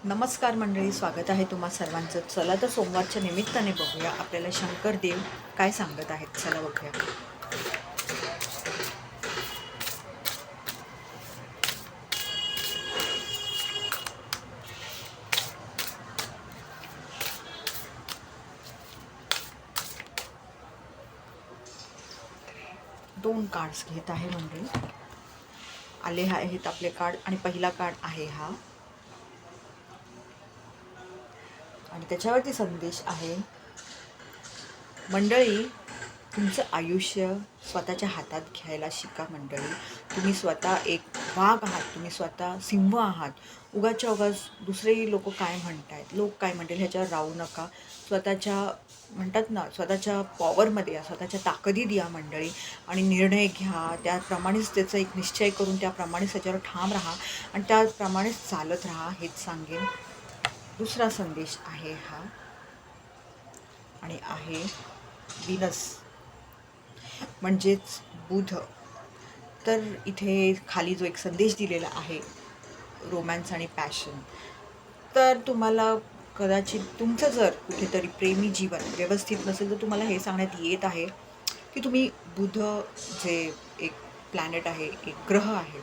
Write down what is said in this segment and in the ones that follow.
नमस्कार मंडळी, स्वागत आहे तुम्हा सर्वांचं. चला तर सोमवारच्या निमित्ताने बघूया आपल्याला शंकर देव काय सांगत आहेत. चला बघूया. दोन कार्ड्स घेत आहे मंडळी. आले आहेत आपले कार्ड आणि पहिला कार्ड आहे हा आणि त्याच्यावरती संदेश आहे. मंडळी, तुमचं आयुष्य स्वतःच्या हातात घ्यायला शिका मंडळी. तुम्ही स्वतः एक वाघ आहात, तुम्ही स्वतः सिंह आहात. उगाच्या उगाच दुसरेही लोक काय म्हणतायत, लोक काय म्हणतील ह्याच्यावर राहू नका. स्वतःच्या म्हणतात ना, स्वतःच्या पॉवरमध्ये या, स्वतःच्या ताकदीत या मंडळी आणि निर्णय घ्या. त्याप्रमाणेच त्याचा एक निश्चय करून त्याप्रमाणेच त्याच्यावर ठाम राहा आणि त्याप्रमाणेच चालत राहा, हेच सांगेन. दुसरा संदेश आहे हा आणि आहे विनस म्हणजेच बुध. तर इथे खाली जो एक संदेश दिलेला आहे, रोमॅन्स आणि पॅशन, तर तुम्हाला कदाचित तुमचं जर कुठेतरी प्रेमी जीवन व्यवस्थित नसेल तर तुम्हाला हे सांगण्यात येत आहे की तुम्ही बुध जे एक प्लॅनेट आहे, एक ग्रह आहे,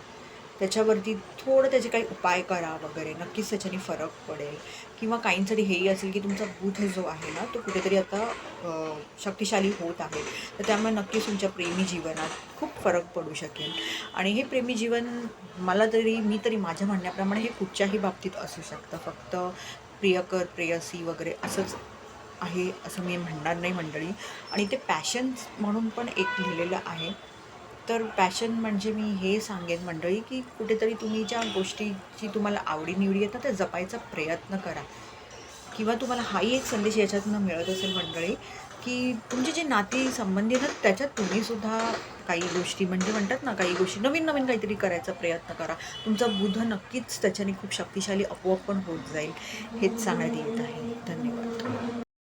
त्याच्यावरती थोडं त्याचे काही उपाय करा वगैरे. नक्कीच त्याच्याने फरक पडेल. किंवा काहींसाठी हेही असेल की तुमचा बुध जो आहे ना, तो कुठेतरी आता शक्तिशाली होत आहे. तर त्यामुळे नक्कीच तुमच्या प्रेमी जीवनात खूप फरक पडू शकेल. आणि हे प्रेमी जीवन मी तरी माझ्या म्हणण्याप्रमाणे हे कुठच्याही बाबतीत असू शकतं. फक्त प्रियकर प्रेयसी वगैरे असंच आहे असं मी म्हणणार नाही मंडळी. आणि ते पॅशन म्हणून पण एक लिहिलेलं आहे. तर पॅशन म्हणजे मी हे सांगेन मंडळी की कुठेतरी तुम्ही ज्या गोष्टीची तुम्हाला आवडीनिवडी आहेत ना, त्या जपायचा प्रयत्न करा. किंवा तुम्हाला हाही एक संदेश याच्यातून मिळत असेल मंडळी की तुमचे जे नाती संबंधी आहेत त्याच्यात तुम्हीसुद्धा काही गोष्टी म्हणजे म्हणतात ना, काही गोष्टी नवीन नवीन काहीतरी करायचा प्रयत्न करा. तुमचा बुध नक्कीच त्याच्याने खूप शक्तिशाली आपोआप पण होत जाईल, हेच सांगण्यात येत आहे. धन्यवाद.